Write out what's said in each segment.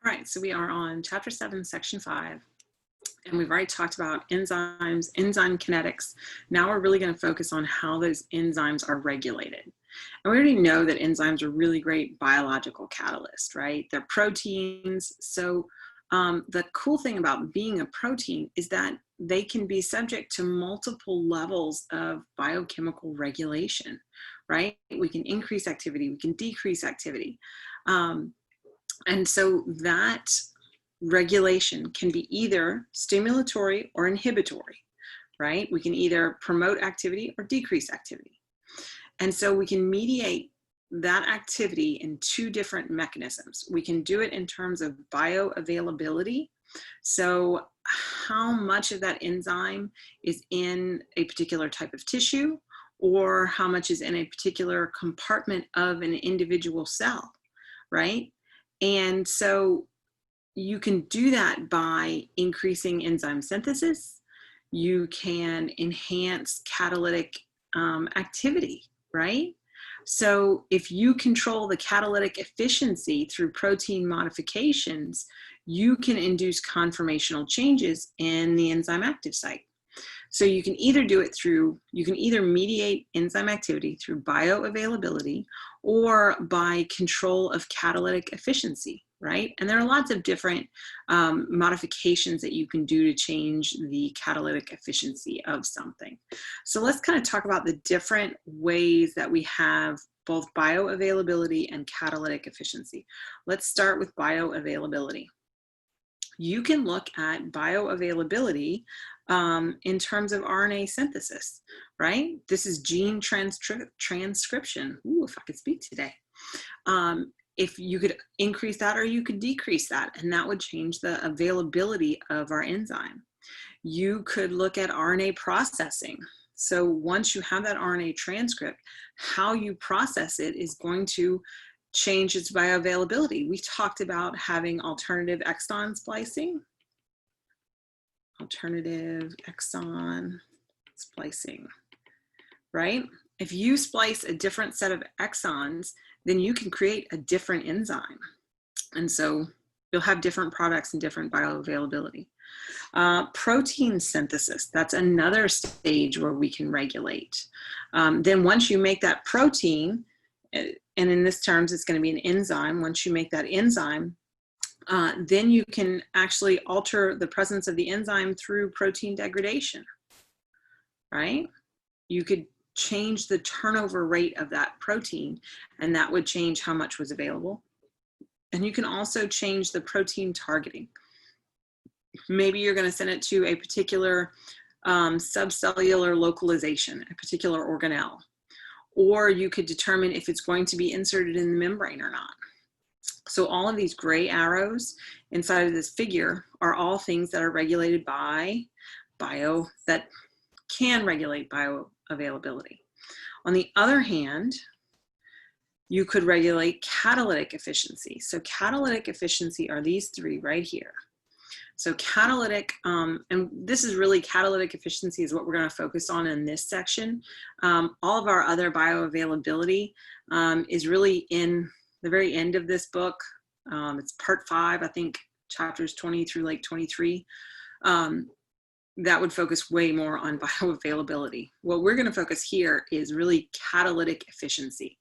right, so we are on Chapter 7, Section 5, and we've already talked about enzymes, enzyme kinetics. Now we're really going to focus on how those enzymes are regulated. And we already know that enzymes are really great biological catalysts, right? They're proteins. So the cool thing about being a protein is that they can be subject to multiple levels of biochemical regulation, right? We can increase activity, we can decrease activity. And so that regulation can be either stimulatory or inhibitory, right? We can either promote activity or decrease activity. And so we can mediate that activity in two different mechanisms. We can do it in terms of bioavailability. So how much of that enzyme is in a particular type of tissue, or how much is in a particular compartment of an individual cell, right? And so you can do that by increasing enzyme synthesis. You can enhance catalytic activity, right? So if you control the catalytic efficiency through protein modifications, you can induce conformational changes in the enzyme active site. So you can either do it through, you can either mediate enzyme activity through bioavailability or by control of catalytic efficiency, right? And there are lots of different modifications that you can do to change the catalytic efficiency of something. So let's kind of talk about the different ways that we have both bioavailability and catalytic efficiency. Let's start with bioavailability. You can look at bioavailability in terms of RNA synthesis, right? This is gene transcription. Ooh, if I could speak today. If you could increase that or you could decrease that, and that would change the availability of our enzyme. You could look at RNA processing. So once you have that RNA transcript, how you process it is going to change its bioavailability. We talked about having alternative exon splicing. Alternative exon splicing, right? If you splice a different set of exons, then you can create a different enzyme. And so you'll have different products and different bioavailability. Protein synthesis, that's another stage where we can regulate. Then once you make that protein, and in this terms, it's going to be an enzyme. Once you make that enzyme, then you can actually alter the presence of the enzyme through protein degradation, right? You could change the turnover rate of that protein, and that would change how much was available. And you can also change the protein targeting. Maybe you're going to send it to a particular subcellular localization, a particular organelle. Or you could determine if it's going to be inserted in the membrane or not. So all of these gray arrows inside of this figure are all things that are regulated by that can regulate bioavailability. On the other hand, you could regulate catalytic efficiency. So catalytic efficiency are these three right here. So catalytic, and this is really catalytic efficiency is what we're going to focus on in this section. All of our other bioavailability is really in the very end of this book. It's part 5, I think, chapters 20 through like 23. That would focus way more on bioavailability. What we're going to focus here is really catalytic efficiency.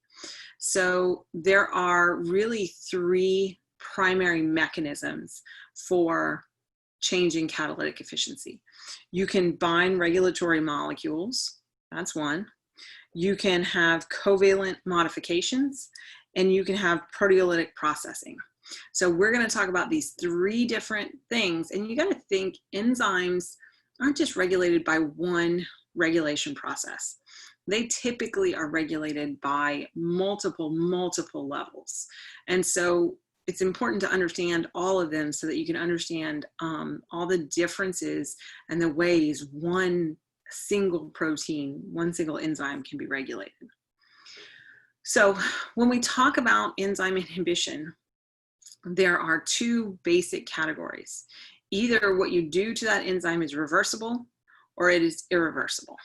So there are really 3 primary mechanisms for changing catalytic efficiency. You can bind regulatory molecules, that's one. You can have covalent modifications, and you can have proteolytic processing. So we're going to talk about these 3 different things, and you got to think enzymes aren't just regulated by one regulation process. They typically are regulated by multiple levels. And so it's important to understand all of them so that you can understand all the differences and the ways one single protein, one single enzyme can be regulated. So when we talk about enzyme inhibition, there are 2 basic categories. Either what you do to that enzyme is reversible or it is irreversible.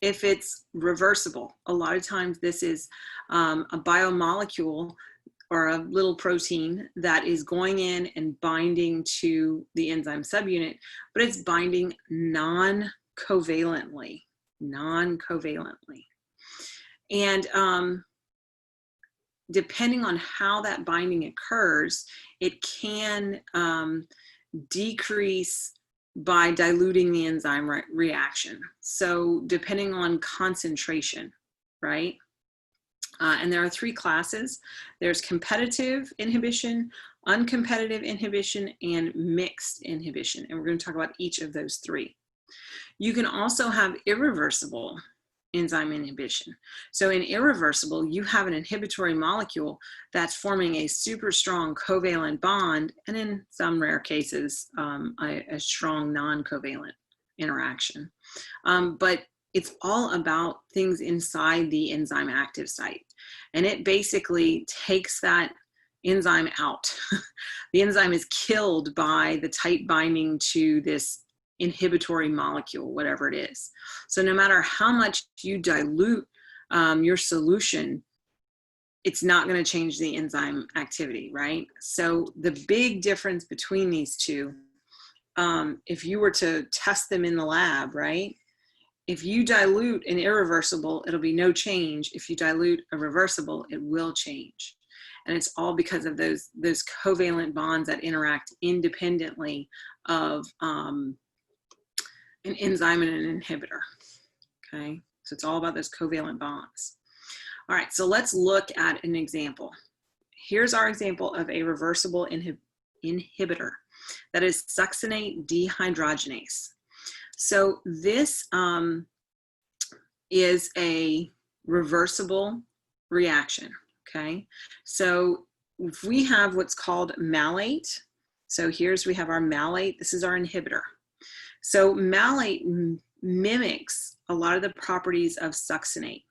If it's reversible, a lot of times this is a biomolecule or a little protein that is going in and binding to the enzyme subunit, but it's binding non-covalently. And depending on how that binding occurs, it can decrease by diluting the enzyme reaction. So depending on concentration, right? And there are three classes. There's competitive inhibition, uncompetitive inhibition, and mixed inhibition. And we're going to talk about each of those three. You can also have irreversible enzyme inhibition. So in irreversible, you have an inhibitory molecule that's forming a super strong covalent bond, and in some rare cases, a strong non-covalent interaction. But it's all about things inside the enzyme active site. And it basically takes that enzyme out. The enzyme is killed by the tight binding to this inhibitory molecule, whatever it is. So no matter how much you dilute your solution, it's not going to change the enzyme activity, right? So the big difference between these two, if you were to test them in the lab, right? If you dilute an irreversible, it'll be no change. If you dilute a reversible, it will change. And it's all because of those covalent bonds that interact independently of an enzyme and an inhibitor, okay? So it's all about those covalent bonds. All right, so let's look at an example. Here's our example of a reversible inhibitor. That is succinate dehydrogenase. So this is a reversible reaction, okay? So if we have what's called malate, so we have our malate, this is our inhibitor. So malate mimics a lot of the properties of succinate.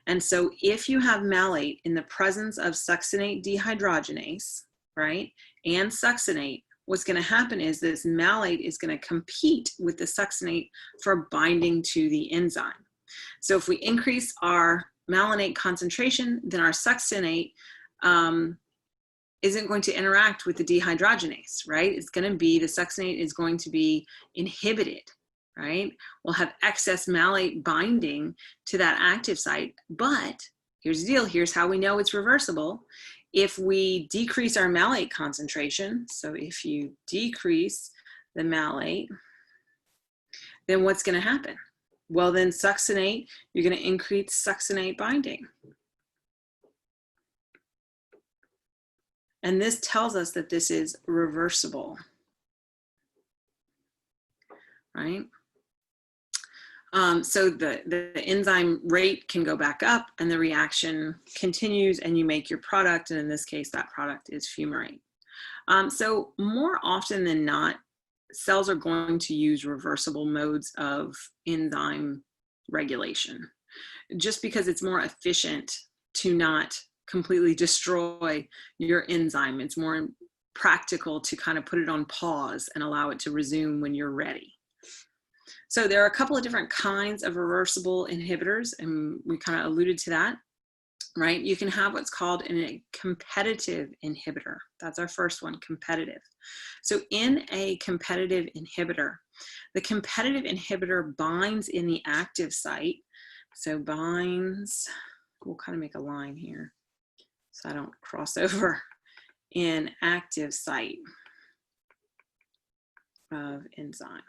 And so if you have malate in the presence of succinate dehydrogenase, right, and succinate, what's going to happen is this malate is going to compete with the succinate for binding to the enzyme. So if we increase our malonate concentration, then our succinate isn't going to interact with the dehydrogenase, right? It's going to be, the succinate is going to be inhibited, right? We'll have excess malate binding to that active site, but here's the deal, here's how we know it's reversible. If we decrease our malate concentration, so if you decrease the malate, then what's going to happen? Well, then succinate, you're going to increase succinate binding. And this tells us that this is reversible, right? So the enzyme rate can go back up and the reaction continues and you make your product. And in this case, that product is fumarate. So more often than not, cells are going to use reversible modes of enzyme regulation, just because it's more efficient to not completely destroy your enzyme. It's more practical to kind of put it on pause and allow it to resume when you're ready. So there are a couple of different kinds of reversible inhibitors, and we kind of alluded to that, right? You can have what's called a competitive inhibitor. That's our first one, competitive. So in a competitive inhibitor, the competitive inhibitor binds in the active site. So binds, we'll kind of make a line here so I don't cross over, in active site of enzyme.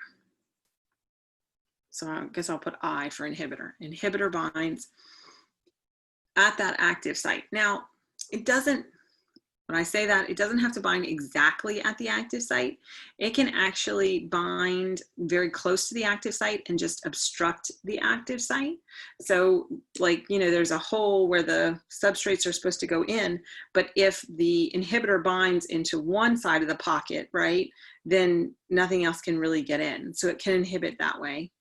So I guess I'll put I for inhibitor. Inhibitor binds at that active site. Now, it doesn't, when I say that, it doesn't have to bind exactly at the active site. It can actually bind very close to the active site and just obstruct the active site. So like, you know, there's a hole where the substrates are supposed to go in, but if the inhibitor binds into one side of the pocket, right, then nothing else can really get in. So it can inhibit that way.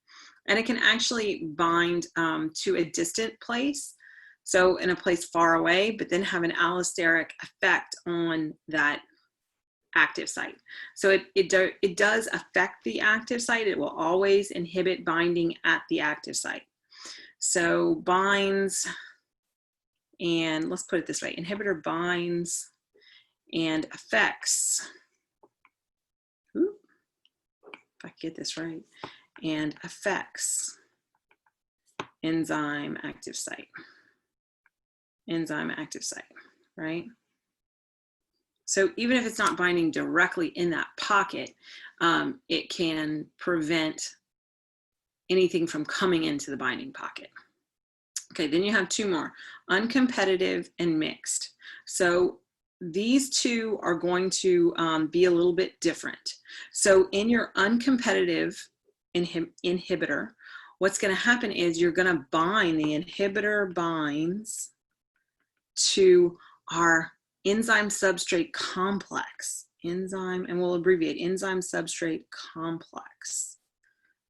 And it can actually bind to a distant place. So in a place far away, but then have an allosteric effect on that active site. So it does affect the active site. It will always inhibit binding at the active site. So binds and let's put it this way, inhibitor binds and affects, if I get this right, and affects enzyme active site, right? So even if it's not binding directly in that pocket, it can prevent anything from coming into the binding pocket. Okay, then you have two more, uncompetitive and mixed. So these two are going to be a little bit different. So in your uncompetitive inhibitor, what's going to happen is you're going to bind, the inhibitor binds to our enzyme substrate complex, enzyme, and we'll abbreviate enzyme substrate complex,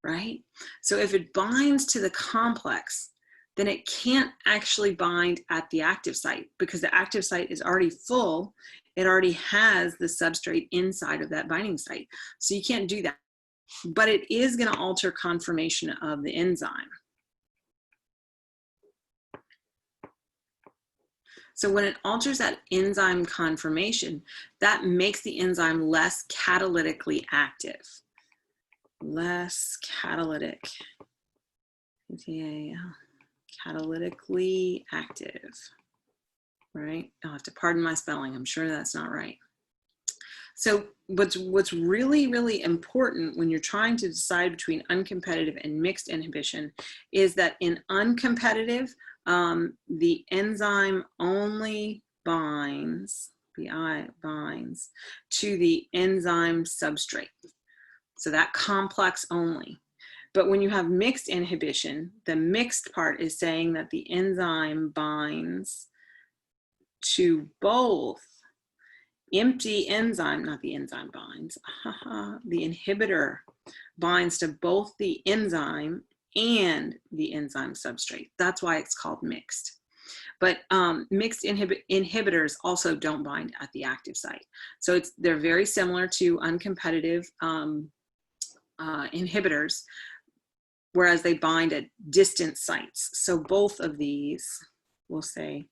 right? So if it binds to the complex, then it can't actually bind at the active site because the active site is already full. It already has the substrate inside of that binding site. So you can't do that, but it is going to alter conformation of the enzyme. So when it alters that enzyme conformation, that makes the enzyme less catalytically active. Less catalytic, catalytically active, right? I'll have to pardon my spelling. I'm sure that's not right. So what's really, really important when you're trying to decide between uncompetitive and mixed inhibition is that in uncompetitive, the enzyme only binds, binds to the enzyme substrate. So that complex only. But when you have mixed inhibition, the mixed part is saying that the enzyme binds to both empty enzyme, not the enzyme binds, the inhibitor binds to both the enzyme and the enzyme substrate. That's why it's called mixed. But mixed inhibitors also don't bind at the active site. So they're very similar to uncompetitive inhibitors, whereas they bind at distant sites. So both of these, we'll say,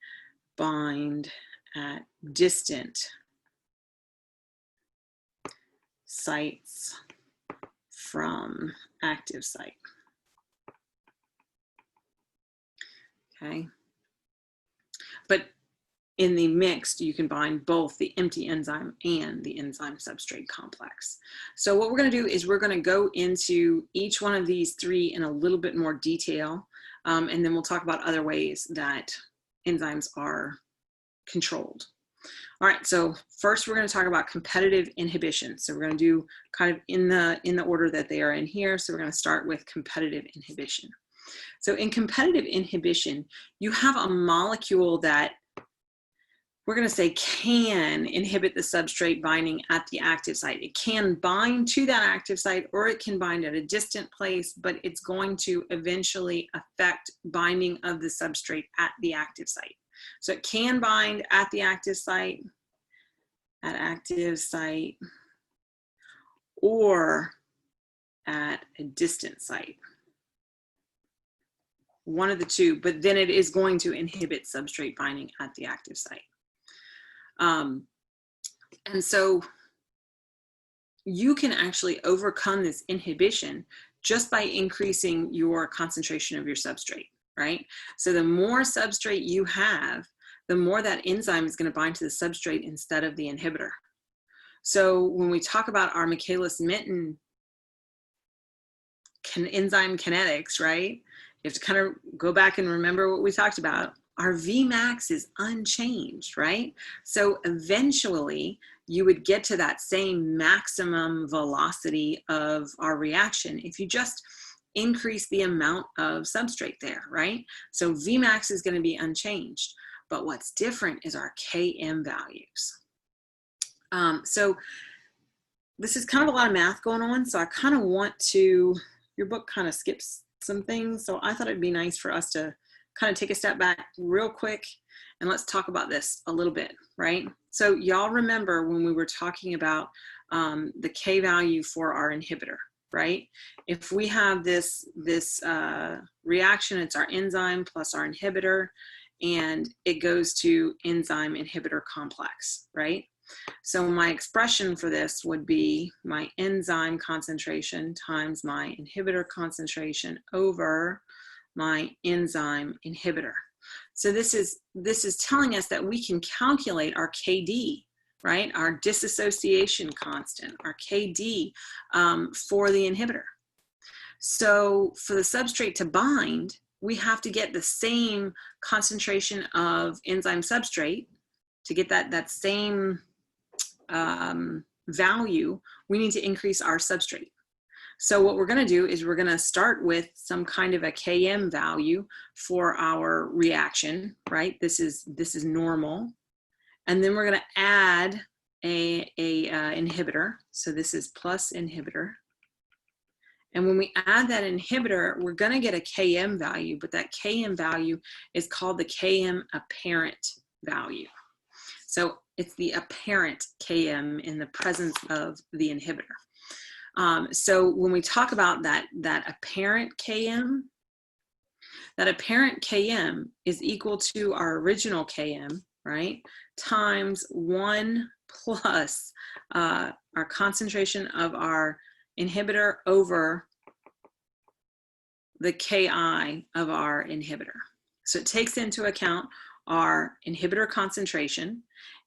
bind at distant sites from active site. Okay. But in the mixed, you can bind both the empty enzyme and the enzyme substrate complex. So what we're going to do is we're going to go into each one of these three in a little bit more detail, and then we'll talk about other ways that enzymes are controlled. All right, so first we're going to talk about competitive inhibition. So we're going to do kind of in the order that they are in here. So we're going to start with competitive inhibition. So in competitive inhibition, you have a molecule that we're going to say can inhibit the substrate binding at the active site. It can bind to that active site, or it can bind at a distant place, but it's going to eventually affect binding of the substrate at the active site. So it can bind at the active site, or at a distant site. One of the two, but then it is going to inhibit substrate binding at the active site. And so you can actually overcome this inhibition just by increasing your concentration of your substrate, right? So the more substrate you have, the more that enzyme is going to bind to the substrate instead of the inhibitor. So when we talk about our Michaelis-Menten enzyme kinetics, right? You have to kind of go back and remember what we talked about. Our Vmax is unchanged, right? So eventually you would get to that same maximum velocity of our reaction if you just increase the amount of substrate there, right? So Vmax is going to be unchanged, but what's different is our Km values. So this is kind of a lot of math going on, so I kind of want to, your book kind of skips some things, so I thought it'd be nice for us to kind of take a step back real quick and let's talk about this a little bit, right? So y'all remember when we were talking about the K value for our inhibitor, right? If we have this reaction, it's our enzyme plus our inhibitor, and it goes to enzyme inhibitor complex, right? So my expression for this would be my enzyme concentration times my inhibitor concentration over my enzyme inhibitor. So this is telling us that we can calculate our KD, right? Our dissociation constant, our KD for the inhibitor. So for the substrate to bind, we have to get the same concentration of enzyme substrate. To get that same value, we need to increase our substrate. So what we're going to do is we're going to start with some kind of a Km value for our reaction, right? This is normal. And then we're going to add a inhibitor. So this is plus inhibitor. And when we add that inhibitor, we're going to get a Km value, but that Km value is called the Km apparent value. So it's the apparent Km in the presence of the inhibitor. So when we talk about that apparent Km, that apparent Km is equal to our original Km, right, times 1 plus our concentration of our inhibitor over the Ki of our inhibitor. So it takes into account our inhibitor concentration,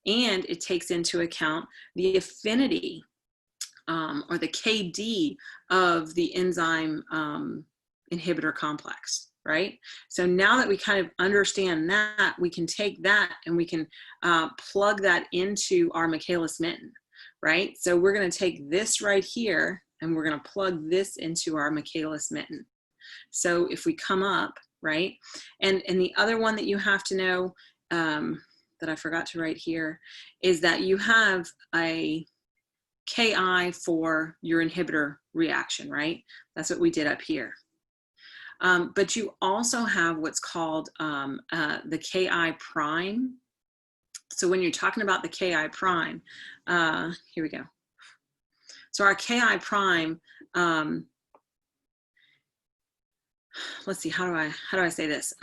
and it takes into account the affinity or the KD of the enzyme inhibitor complex, right? So now that we kind of understand that, we can take that and we can plug that into our Michaelis-Menten, right? So we're going to take this right here and we're going to plug this into our Michaelis-Menten. So if we come up, right, and the other one that you have to know that I forgot to write here is that you have a Ki for your inhibitor reaction, right? That's what we did up here. But you also have what's called the Ki prime. So when you're talking about the Ki prime, here we go. So our Ki prime, let's see, how do I say this?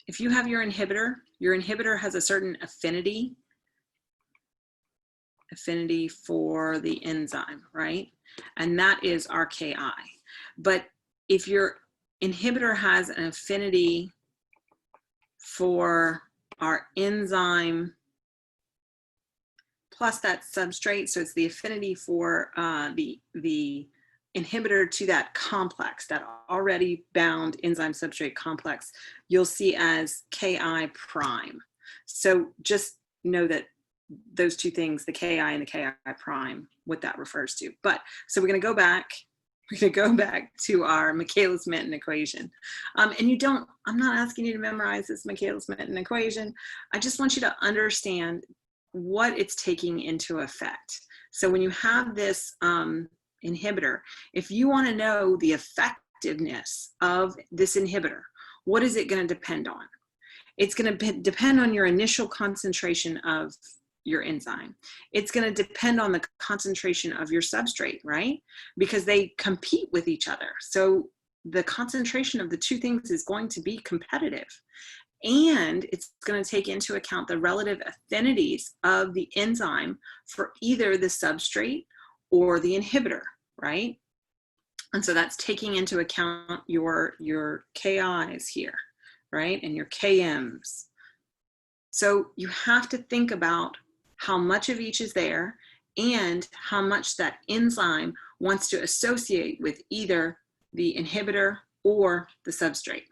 If you have your inhibitor has a certain affinity for the enzyme, right? And that is our Ki. But if your inhibitor has an affinity for our enzyme plus that substrate, so it's the affinity for the inhibitor to that complex, that already bound enzyme substrate complex, you'll see as Ki prime. So just know that those two things, the Ki and the Ki prime, what that refers to. But so we're going to go back. We're going to go back to our Michaelis-Menten equation. And I'm not asking you to memorize this Michaelis-Menten equation. I just want you to understand what it's taking into effect. So when you have this inhibitor, if you want to know the effectiveness of this inhibitor, what is it going to depend on? It's going to depend on your initial concentration of your enzyme. It's going to depend on the concentration of your substrate, right? Because they compete with each other. So the concentration of the two things is going to be competitive. And it's going to take into account the relative affinities of the enzyme for either the substrate or the inhibitor, right? And so that's taking into account your Ki's here, right? And your Km's. So you have to think about how much of each is there and how much that enzyme wants to associate with either the inhibitor or the substrate.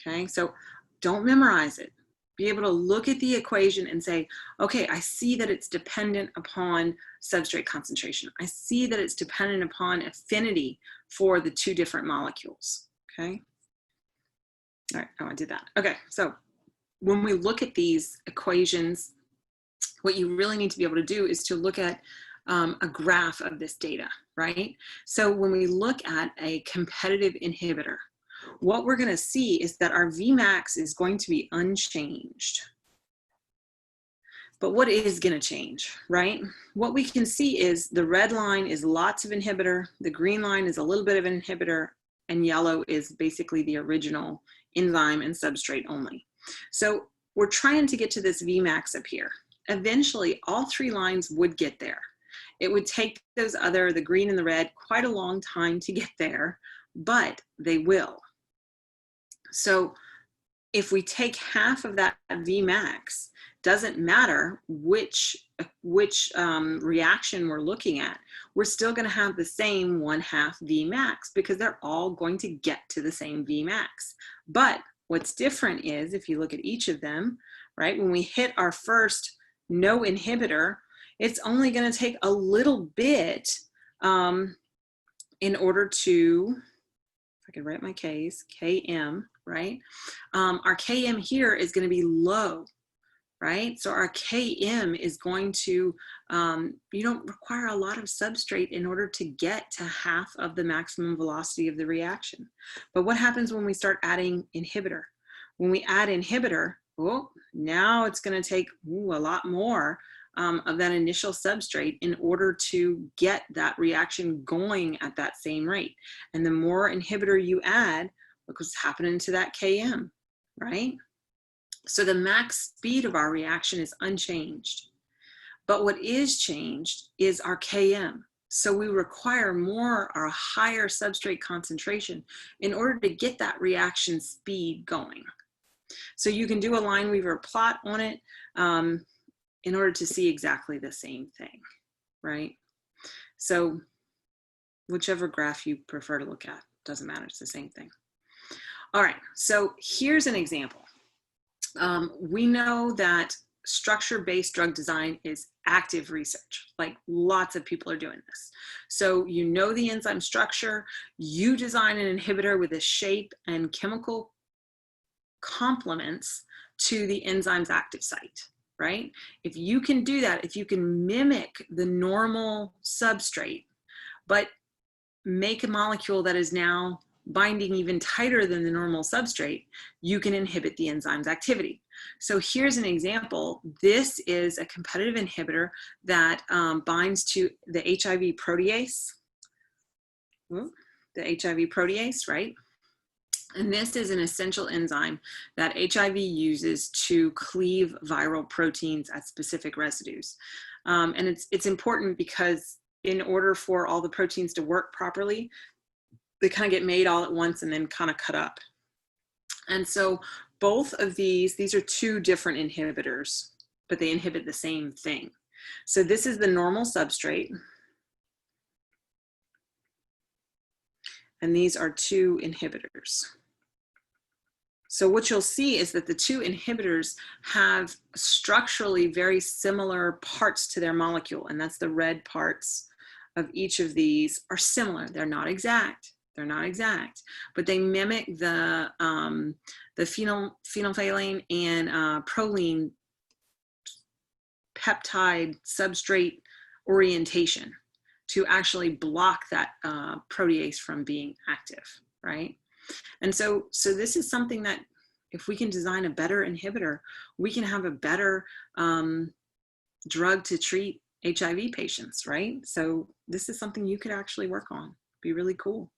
Okay, so don't memorize it. Be able to look at the equation and say, okay, I see that it's dependent upon substrate concentration. I see that it's dependent upon affinity for the two different molecules. Okay. All right, oh, I did that. Okay, so when we look at these equations, what you really need to be able to do is to look at a graph of this data, right? So when we look at a competitive inhibitor, what we're going to see is that our Vmax is going to be unchanged. But what is going to change, right? What we can see is the red line is lots of inhibitor, the green line is a little bit of an inhibitor, and yellow is basically the original enzyme and substrate only. So we're trying to get to this Vmax up here. Eventually, all 3 lines would get there. It would take those other, the green and the red, quite a long time to get there, but they will. So if we take half of that Vmax, doesn't matter which reaction we're looking at, we're still going to have the same 1/2 Vmax because they're all going to get to the same Vmax. But what's different is, if you look at each of them, right, when we hit our first no inhibitor, it's only going to take a little bit in order to, if I could write my K's, Km, right? Our Km here is going to be low, right? So our Km is going to, you don't require a lot of substrate in order to get to half of the maximum velocity of the reaction. But what happens when we start adding inhibitor? When we add inhibitor, oh, now it's going to take a lot more of that initial substrate in order to get that reaction going at that same rate. And the more inhibitor you add, look what's happening to that Km, right? So the max speed of our reaction is unchanged. But what is changed is our Km. So we require more or a higher substrate concentration in order to get that reaction speed going. So you can do a line weaver plot on it in order to see exactly the same thing, right? So whichever graph you prefer to look at, doesn't matter, it's the same thing. All right, so here's an example. We know that structure-based drug design is active research. Like, lots of people are doing this. So you know the enzyme structure, you design an inhibitor with a shape and chemical complements to the enzyme's active site, right? If you can do that, if you can mimic the normal substrate, but make a molecule that is now binding even tighter than the normal substrate, you can inhibit the enzyme's activity. So here's an example. This is a competitive inhibitor that binds to the HIV protease. The HIV protease, right? And this is an essential enzyme that HIV uses to cleave viral proteins at specific residues. And it's important because in order for all the proteins to work properly, they kind of get made all at once and then kind of cut up. And so both of these are 2 different inhibitors, but they inhibit the same thing. So this is the normal substrate. And these are 2 inhibitors. So what you'll see is that the 2 inhibitors have structurally very similar parts to their molecule, and that's the red parts of each of these are similar. They're not exact. They're not exact, but they mimic the phenolphthalein and proline peptide substrate orientation to actually block that protease from being active, right? And so this is something that if we can design a better inhibitor, we can have a better drug to treat HIV patients, right? So this is something you could actually work on. Be really cool.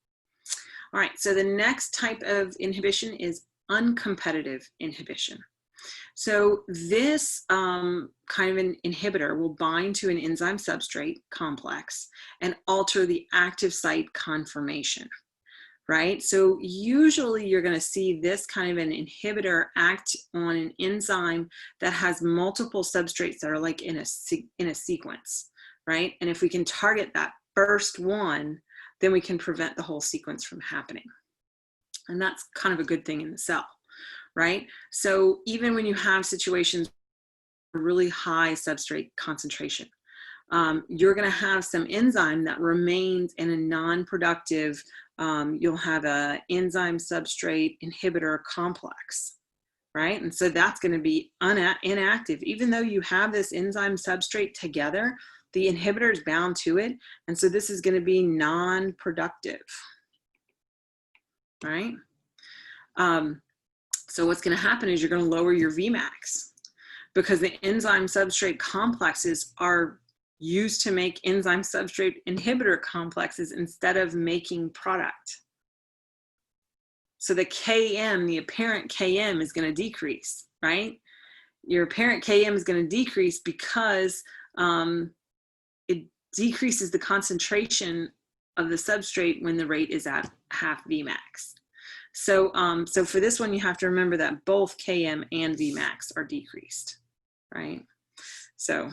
All right, so the next type of inhibition is uncompetitive inhibition. So this kind of an inhibitor will bind to an enzyme substrate complex and alter the active site conformation, right? So usually you're going to see this kind of an inhibitor act on an enzyme that has multiple substrates that are like in a sequence, right? And if we can target that first one, then we can prevent the whole sequence from happening. And that's kind of a good thing in the cell, right? So even when you have situations with really high substrate concentration, you're going to have some enzyme that remains in a non-productive, you'll have an enzyme substrate inhibitor complex, right? And so that's going to be inactive. Even though you have this enzyme substrate together, the inhibitor is bound to it. And so this is going to be non-productive, right? So what's going to happen is you're going to lower your Vmax because the enzyme substrate complexes are used to make enzyme substrate inhibitor complexes instead of making product. So the Km, the apparent Km is going to decrease, right? Your apparent Km is going to decrease because it decreases the concentration of the substrate when the rate is at half Vmax. So, so for this one, you have to remember that both Km and Vmax are decreased, right? So,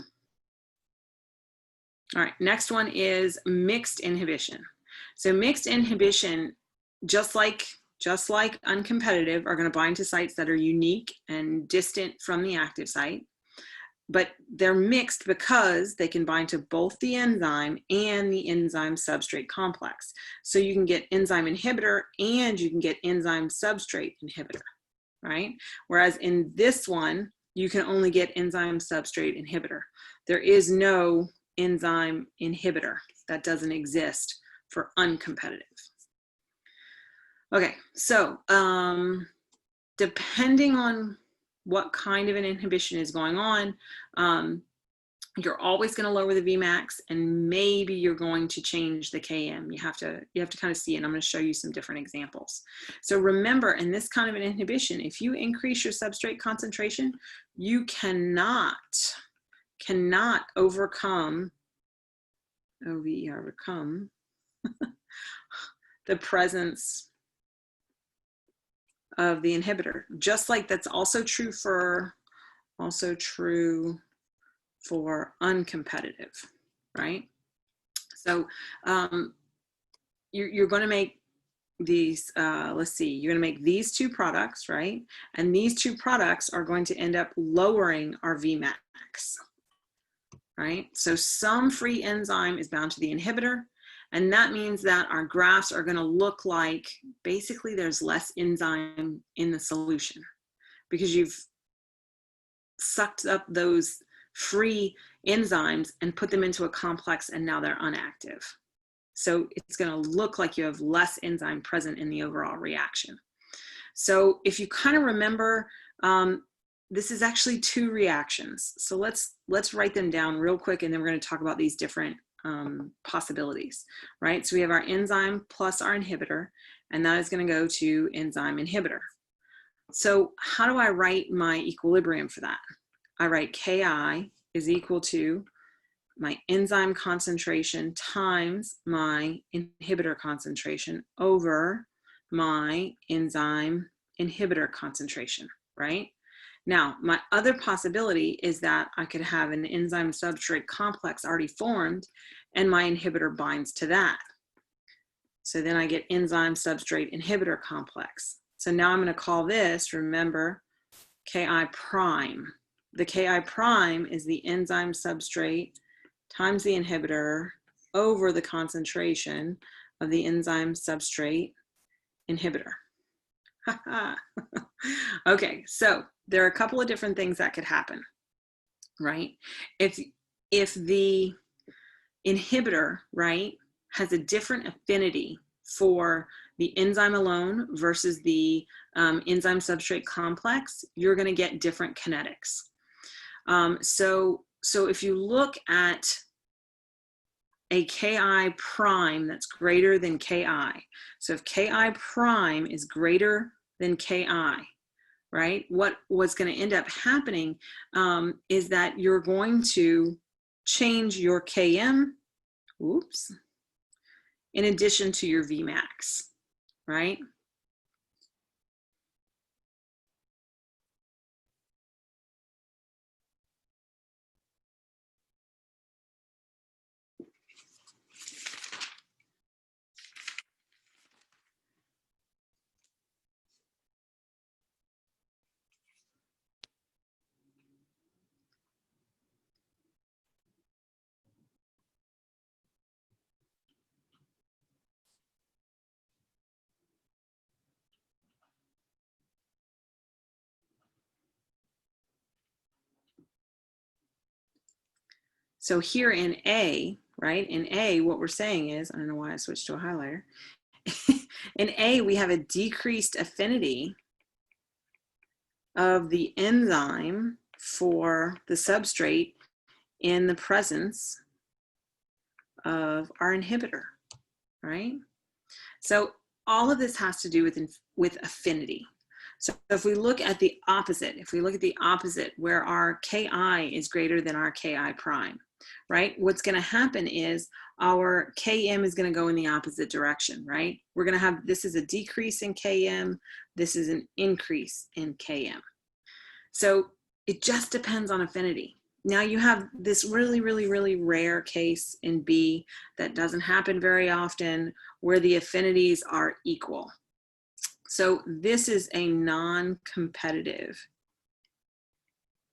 all right, next one is mixed inhibition. So mixed inhibition, just like uncompetitive, are going to bind to sites that are unique and distant from the active site, but they're mixed because they can bind to both the enzyme and the enzyme substrate complex. So you can get enzyme inhibitor and you can get enzyme substrate inhibitor, right? Whereas in this one, you can only get enzyme substrate inhibitor. There is no enzyme inhibitor. That doesn't exist for uncompetitive. Okay, so depending on what kind of an inhibition is going on, you're always going to lower the Vmax, and maybe you're going to change the Km. You have to kind of see, and I'm going to show you some different examples. So remember, in this kind of an inhibition, if you increase your substrate concentration, you cannot overcome overcome the presence of the inhibitor. Just like that's also true for uncompetitive, right? So you're going to make these, let's see, you're going to make these two products, right? And these two products are going to end up lowering our Vmax, right? So some free enzyme is bound to the inhibitor, and that means that our graphs are going to look like basically there's less enzyme in the solution because you've sucked up those free enzymes and put them into a complex, and now they're inactive. So it's going to look like you have less enzyme present in the overall reaction. So if you kind of remember, this is actually two reactions. So let's write them down real quick, and then we're going to talk about these different possibilities, right? So we have our enzyme plus our inhibitor, and that is going to go to enzyme inhibitor. So how do I write my equilibrium for that? I write Ki is equal to my enzyme concentration times my inhibitor concentration over my enzyme inhibitor concentration, right? Now, my other possibility is that I could have an enzyme substrate complex already formed and my inhibitor binds to that. So then I get enzyme substrate inhibitor complex. So now I'm going to call this, remember, Ki prime. The Ki prime is the enzyme substrate times the inhibitor over the concentration of the enzyme substrate inhibitor. Okay, so there are a couple of different things that could happen, right? If the inhibitor, right, has a different affinity for the enzyme alone versus the enzyme substrate complex, you're going to get different kinetics. So if you look at a Ki prime that's greater than Ki, so if Ki prime is greater than Ki, right, what's going to end up happening is that you're going to change your Km, in addition to your Vmax, right? So here in A, right, in A, what we're saying is, I don't know why I switched to a highlighter. In A, we have a decreased affinity of the enzyme for the substrate in the presence of our inhibitor, right? So all of this has to do with affinity. So if we look at the opposite, where our Ki is greater than our Ki prime, right? What's going to happen is our Km is going to go in the opposite direction, right? We're going to have, this is a decrease in Km, this is an increase in Km. So it just depends on affinity. Now you have this really, really, really rare case in B that doesn't happen very often, where the affinities are equal. So this is a non-competitive,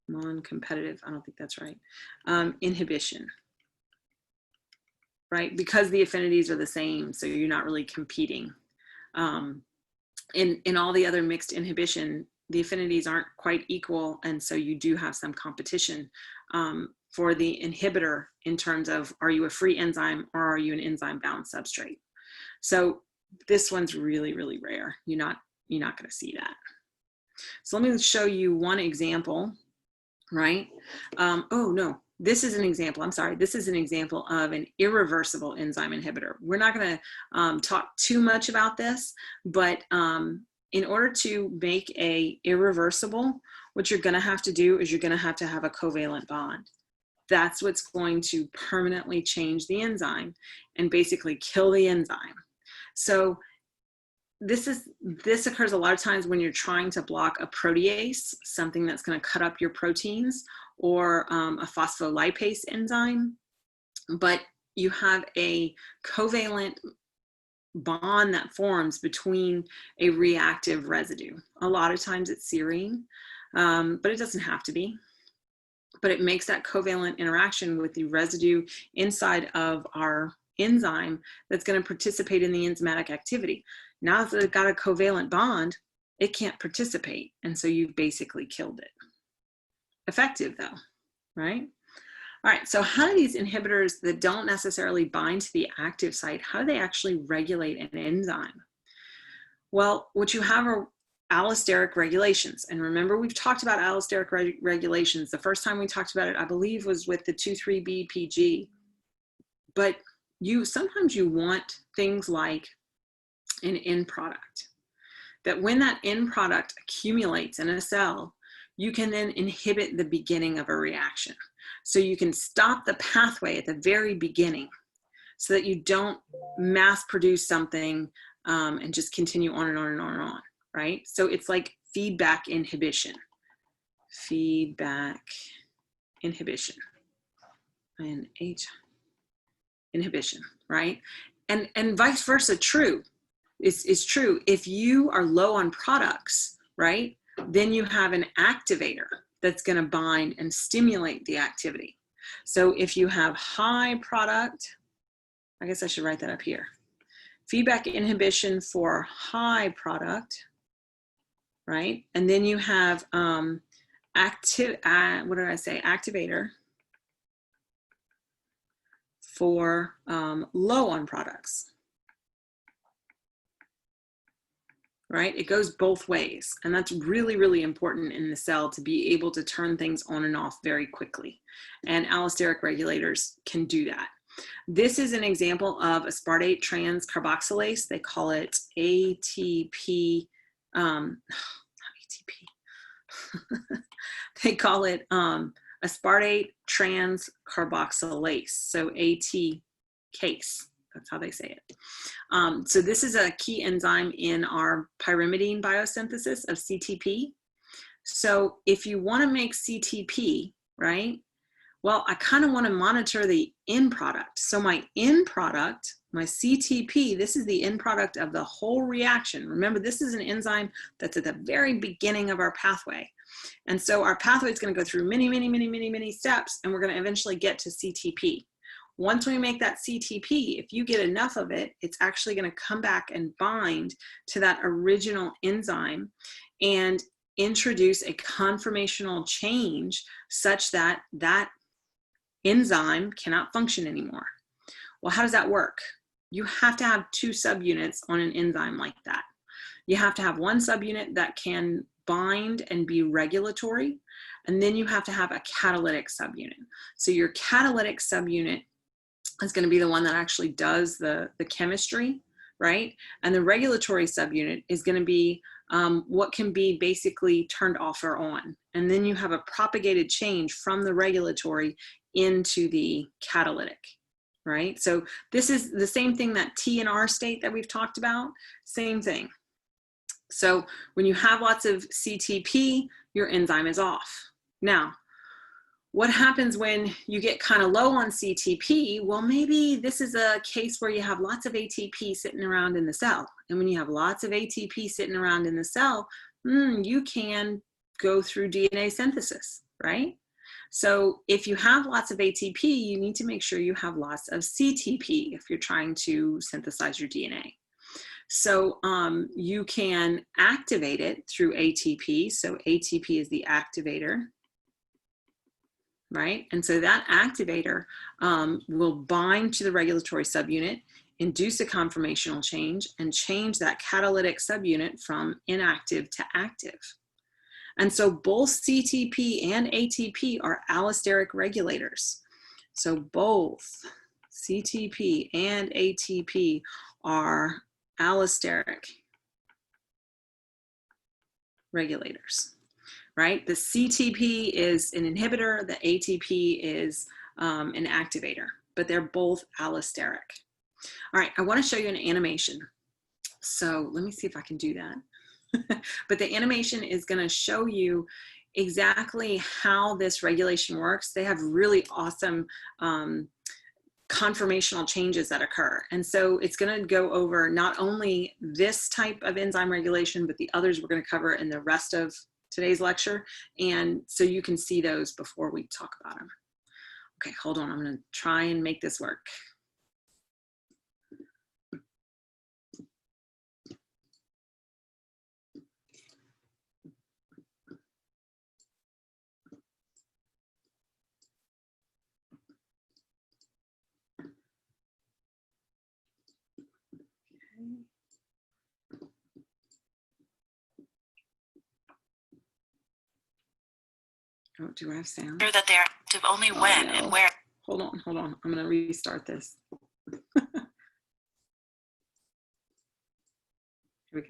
I don't think that's right, inhibition, right? Because the affinities are the same, so you're not really competing. In all the other mixed inhibition, the affinities aren't quite equal, and so you do have some competition for the inhibitor in terms of, are you a free enzyme or are you an enzyme-bound substrate? So this one's really, really rare. You're not going to see that. So let me show you one example, right? Oh no, this is an example. I'm sorry. This is an example of an irreversible enzyme inhibitor. We're not going to talk too much about this, but in order to make a irreversible, what you're going to have to do is you're going to have a covalent bond. That's what's going to permanently change the enzyme and basically kill the enzyme. So this occurs a lot of times when you're trying to block a protease, something that's going to cut up your proteins, or a phospholipase enzyme, but you have a covalent bond that forms between a reactive residue. A lot of times it's serine, but it doesn't have to be. But it makes that covalent interaction with the residue inside of our enzyme that's going to participate in the enzymatic activity. Now that it's got a covalent bond, it can't participate, and so you've basically killed it. Effective though, right? All right, so how do these inhibitors that don't necessarily bind to the active site, how do they actually regulate an enzyme? Well, what you have are allosteric regulations. And remember, we've talked about allosteric regulations. The first time we talked about it, I believe, was with the 2,3-BPG. But sometimes you want things like an end product, that when that end product accumulates in a cell, you can then inhibit the beginning of a reaction. So you can stop the pathway at the very beginning so that you don't mass produce something and just continue on and on and on and on, right? So it's like feedback inhibition. Feedback inhibition. And inhibition, right? And vice versa, true. It's true. If you are low on products, right, then you have an activator that's going to bind and stimulate the activity. So if you have high product, I guess I should write that up here. Feedback inhibition for high product, right? And then you have activator for low on products. Right? It goes both ways. And that's really, really important in the cell to be able to turn things on and off very quickly. And allosteric regulators can do that. This is an example of aspartate transcarboxylase. They call it ATP, they call it aspartate transcarboxylase, so ATCase. That's how they say it. So this is a key enzyme in our pyrimidine biosynthesis of CTP. So if you want to make CTP, right, well, I kind of want to monitor the end product. So my end product, my CTP, this is the end product of the whole reaction. Remember, this is an enzyme that's at the very beginning of our pathway. And so our pathway is going to go through many, many, many, many, many steps, and we're going to eventually get to CTP. Once we make that CTP, if you get enough of it, it's actually going to come back and bind to that original enzyme and introduce a conformational change such that that enzyme cannot function anymore. Well, how does that work? You have to have two subunits on an enzyme like that. You have to have one subunit that can bind and be regulatory, and then you have to have a catalytic subunit. So your catalytic subunit is going to be the one that actually does the chemistry, right? And the regulatory subunit is going to be what can be basically turned off or on. And then you have a propagated change from the regulatory into the catalytic, right? So this is the same thing, that T and R state that we've talked about, same thing. So when you have lots of CTP, your enzyme is off. Now, what happens when you get kind of low on CTP? Well, maybe this is a case where you have lots of ATP sitting around in the cell. And when you have lots of ATP sitting around in the cell, you can go through DNA synthesis, right? So if you have lots of ATP, you need to make sure you have lots of CTP if you're trying to synthesize your DNA. So you can activate it through ATP. So ATP is the activator, right? And so that activator will bind to the regulatory subunit, induce a conformational change, and change that catalytic subunit from inactive to active. And so both CTP and ATP are allosteric regulators. So both CTP and ATP are allosteric regulators, right? The CTP is an inhibitor, the ATP is an activator, but they're both allosteric. All right, I want to show you an animation. So let me see if I can do that. But the animation is going to show you exactly how this regulation works. They have really awesome conformational changes that occur. And so it's going to go over not only this type of enzyme regulation, but the others we're going to cover in the rest of today's lecture. And so you can see those before we talk about them. Okay, hold on. I'm going to try and make this work. Oh, do I have sound? Sure that they're active only when and where. Hold on. I'm going to restart this. Here we go.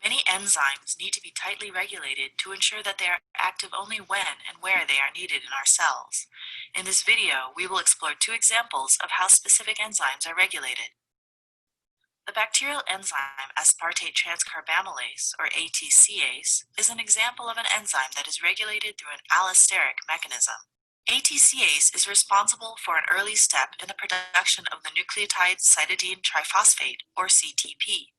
Many enzymes need to be tightly regulated to ensure that they are active only when and where they are needed in our cells. In this video, we will explore two examples of how specific enzymes are regulated. The bacterial enzyme aspartate transcarbamylase, or ATCase, is an example of an enzyme that is regulated through an allosteric mechanism. ATCase is responsible for an early step in the production of the nucleotide cytidine triphosphate, or CTP.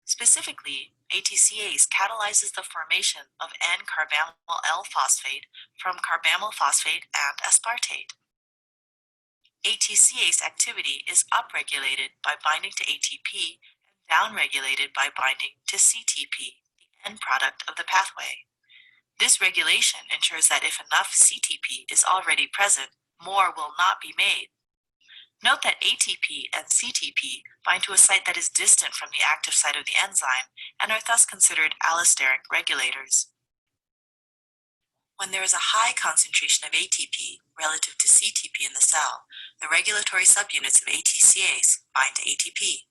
Specifically, ATCase catalyzes the formation of N-carbamyl L-phosphate from carbamyl phosphate and aspartate. ATCase activity is upregulated by binding to ATP and downregulated by binding to CTP, the end product of the pathway. This regulation ensures that if enough CTP is already present, more will not be made. Note that ATP and CTP bind to a site that is distant from the active site of the enzyme and are thus considered allosteric regulators. When there is a high concentration of ATP relative to CTP in the cell, the regulatory subunits of ATCase bind to ATP.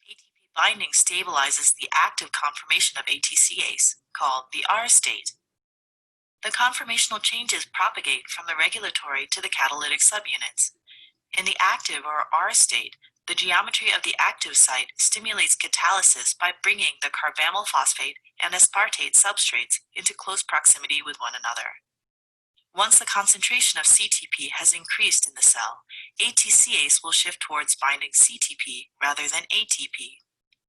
ATP binding stabilizes the active conformation of ATCase, called the R state. The conformational changes propagate from the regulatory to the catalytic subunits. In the active or R state, the geometry of the active site stimulates catalysis by bringing the carbamyl phosphate and aspartate substrates into close proximity with one another. Once the concentration of CTP has increased in the cell, ATCase will shift towards binding CTP rather than ATP.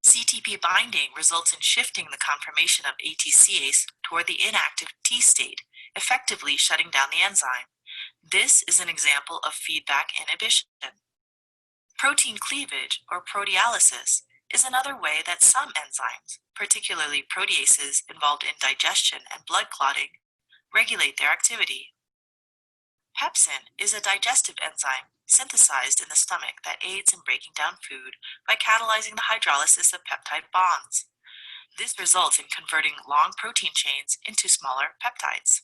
CTP binding results in shifting the conformation of ATCase toward the inactive T state, effectively shutting down the enzyme. This is an example of feedback inhibition. Protein cleavage, or proteolysis, is another way that some enzymes, particularly proteases involved in digestion and blood clotting, regulate their activity. Pepsin is a digestive enzyme synthesized in the stomach that aids in breaking down food by catalyzing the hydrolysis of peptide bonds. This results in converting long protein chains into smaller peptides.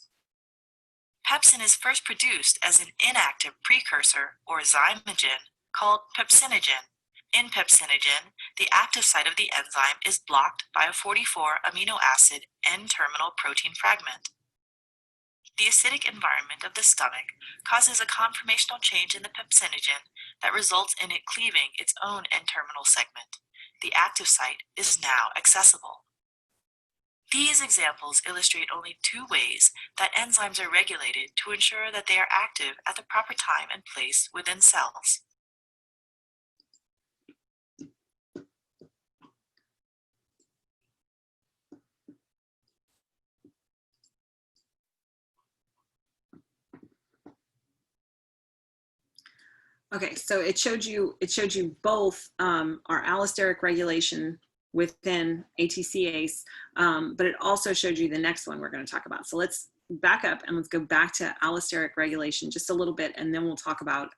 Pepsin is first produced as an inactive precursor, or zymogen, called pepsinogen. In pepsinogen, the active site of the enzyme is blocked by a 44 amino acid N-terminal protein fragment. The acidic environment of the stomach causes a conformational change in the pepsinogen that results in it cleaving its own N-terminal segment. The active site is now accessible. These examples illustrate only two ways that enzymes are regulated to ensure that they are active at the proper time and place within cells. Okay, so it showed you both our allosteric regulation within ATCase, but it also showed you the next one we're going to talk about. So let's back up and let's go back to allosteric regulation just a little bit, and then we'll talk about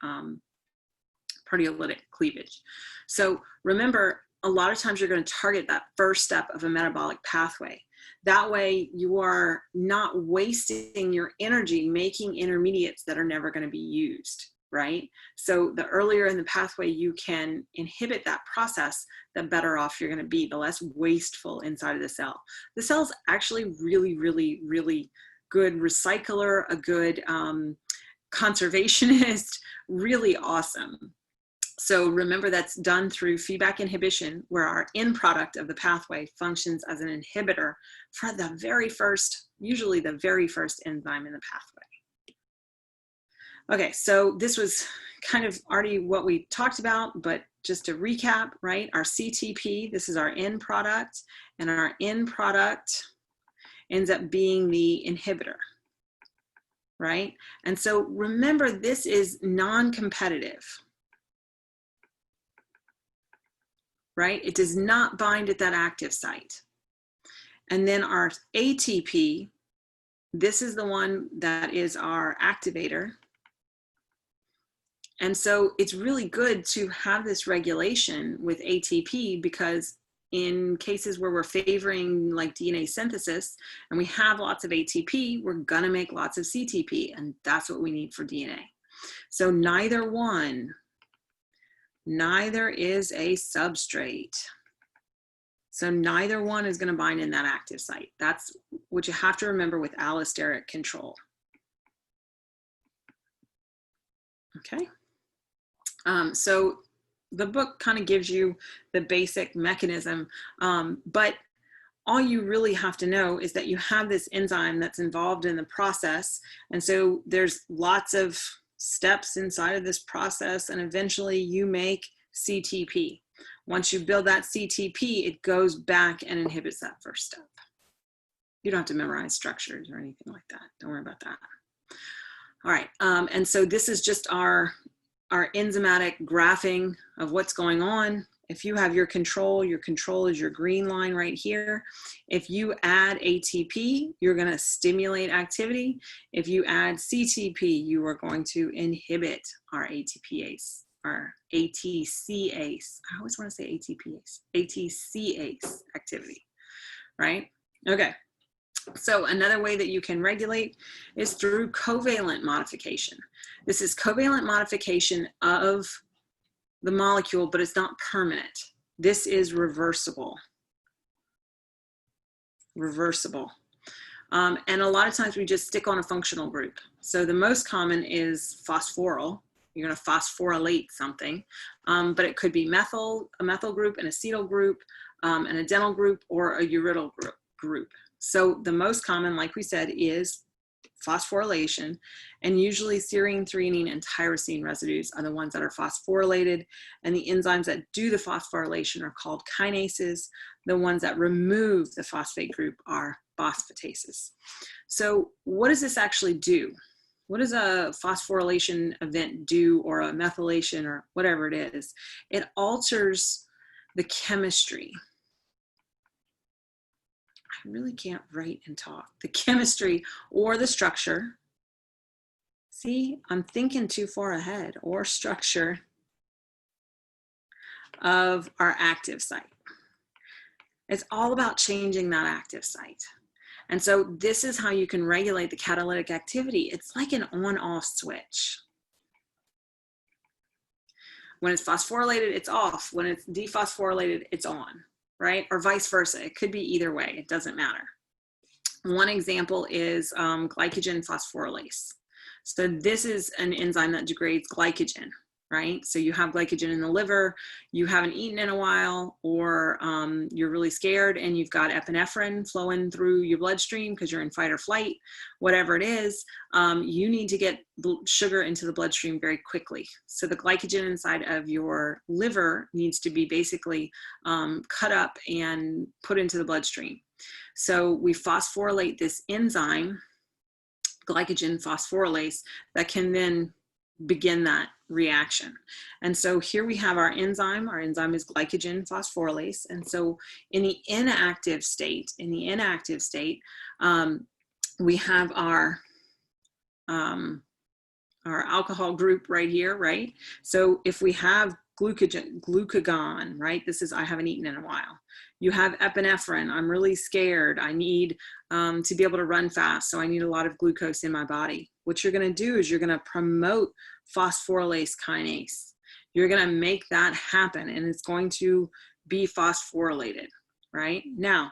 proteolytic cleavage. So remember, a lot of times you're going to target that first step of a metabolic pathway. That way you are not wasting your energy making intermediates that are never going to be used, right? So the earlier in the pathway you can inhibit that process, the better off you're going to be, the less wasteful inside of the cell. The cell's actually really, really, really good recycler, a good conservationist, really awesome. So remember, that's done through feedback inhibition, where our end product of the pathway functions as an inhibitor for the very first, usually the very first enzyme in the pathway. Okay, so this was kind of already what we talked about, but just to recap, right? Our CTP, this is our end product, and our end product ends up being the inhibitor, right? And so remember, this is non-competitive, right? It does not bind at that active site. And then our ATP, this is the one that is our activator. And so it's really good to have this regulation with ATP, because in cases where we're favoring like DNA synthesis and we have lots of ATP, we're gonna make lots of CTP, and that's what we need for DNA. So neither is a substrate. So neither one is going to bind in that active site. That's what you have to remember with allosteric control. Okay. So the book kind of gives you the basic mechanism, but all you really have to know is that you have this enzyme that's involved in the process. And so there's lots of steps inside of this process, and eventually you make CTP. Once you build that CTP, it goes back and inhibits that first step. You don't have to memorize structures or anything like that. Don't worry about that. All right, and so this is just our enzymatic graphing of what's going on. If you have your control is your green line right here. If you add ATP, you're going to stimulate activity. If you add CTP, you are going to inhibit our ATPase, our ATCase. I always want to say ATPase, ATCase activity, right? Okay. So another way that you can regulate is through covalent modification. This is covalent modification of the molecule, but it's not permanent. This is reversible. Reversible. And a lot of times we just stick on a functional group. So the most common is phosphoryl. You're going to phosphorylate something, but it could be a methyl group, an acetyl group, an adenyl group, or a uridyl group. So the most common, like we said, is phosphorylation, and usually serine, threonine, and tyrosine residues are the ones that are phosphorylated, and the enzymes that do the phosphorylation are called kinases. The ones that remove the phosphate group are phosphatases. So what does this actually do? What does a phosphorylation event do, or a methylation, or whatever it is? It alters the chemistry. I really can't write and talk. The chemistry or the structure. See, I'm thinking too far ahead. Or structure of our active site. It's all about changing that active site. And so this is how you can regulate the catalytic activity. It's like an on-off switch. When it's phosphorylated, it's off. When it's dephosphorylated, it's on, right? Or vice versa. It could be either way. It doesn't matter. One example is glycogen phosphorylase. So this is an enzyme that degrades glycogen, right? So you have glycogen in the liver, you haven't eaten in a while, or you're really scared and you've got epinephrine flowing through your bloodstream because you're in fight or flight, whatever it is, you need to get sugar into the bloodstream very quickly. So the glycogen inside of your liver needs to be basically cut up and put into the bloodstream. So we phosphorylate this enzyme, glycogen phosphorylase, that can then begin that reaction. And so here we have our enzyme. Our enzyme is glycogen phosphorylase. And so in the inactive state, we have our alcohol group right here, right? So if we have glucagon, right? This is, I haven't eaten in a while. You have epinephrine. I'm really scared. I need to be able to run fast. So I need a lot of glucose in my body. What you're going to do is you're going to promote phosphorylase kinase. You're going to make that happen, and it's going to be phosphorylated, right? Now, on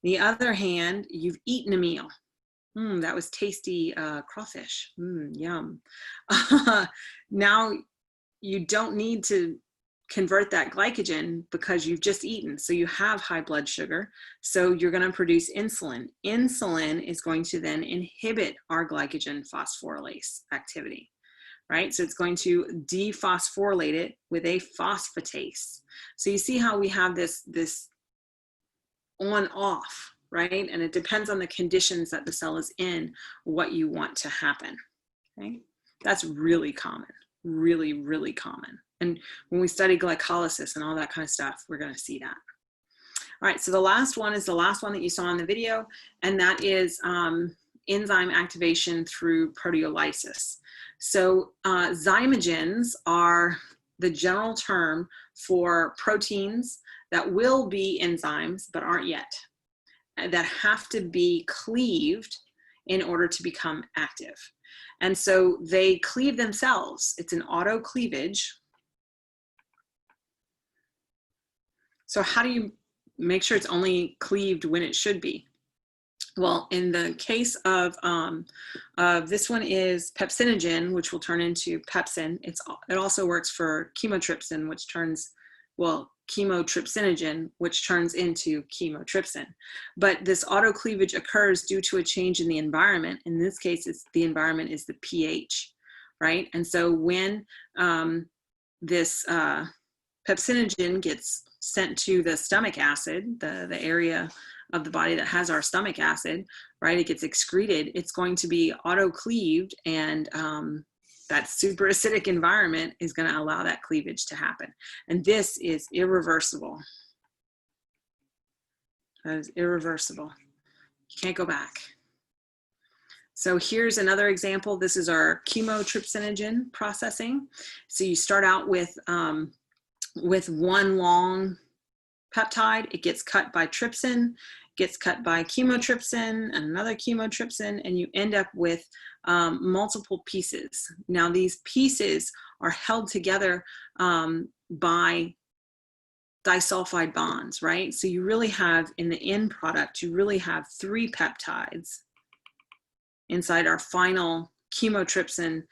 the other hand, you've eaten a meal. That was tasty crawfish. Yum. Now you don't need to convert that glycogen because you've just eaten. So you have high blood sugar. So you're going to produce insulin. Insulin is going to then inhibit our glycogen phosphorylase activity, right? So it's going to dephosphorylate it with a phosphatase. So you see how we have this on off, right? And it depends on the conditions that the cell is in, what you want to happen, okay? That's really common, really, really common. And when we study glycolysis and all that kind of stuff, we're going to see that. All right, so the last one is the last one that you saw in the video, and that is enzyme activation through proteolysis. So zymogens are the general term for proteins that will be enzymes but aren't yet, that have to be cleaved in order to become active. And so they cleave themselves. It's an auto cleavage. So how do you make sure it's only cleaved when it should be? Well, in the case of this one is pepsinogen, which will turn into pepsin. It also works for chymotrypsin, which turns, well, chymotrypsinogen, which turns into chymotrypsin. But this autocleavage occurs due to a change in the environment. In this case, the environment is the pH, right? And so when this pepsinogen gets sent to the stomach acid, the area of the body that has our stomach acid, right? It gets excreted. It's going to be autocleaved, and that super acidic environment is going to allow that cleavage to happen. And this is irreversible. That is irreversible. You can't go back. So here's another example. This is our chymotrypsinogen processing. So you start out with one long peptide. It gets cut by trypsin, gets cut by chymotrypsin, and another chymotrypsin, and you end up with multiple pieces. Now these pieces are held together by disulfide bonds, right? So you really have, in the end product, you really have 3 peptides inside our final chymotrypsin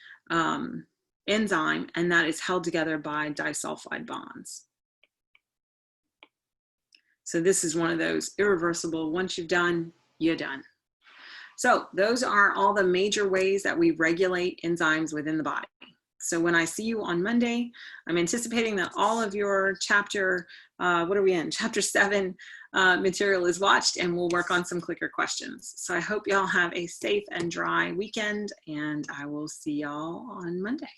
enzyme, and that is held together by disulfide bonds. So this is one of those irreversible, once you've done, you're done. So those are all the major ways that we regulate enzymes within the body. So when I see you on Monday, I'm anticipating that all of your chapter, what are we in? Chapter 7 material is watched, and we'll work on some clicker questions. So I hope y'all have a safe and dry weekend, and I will see y'all on Monday.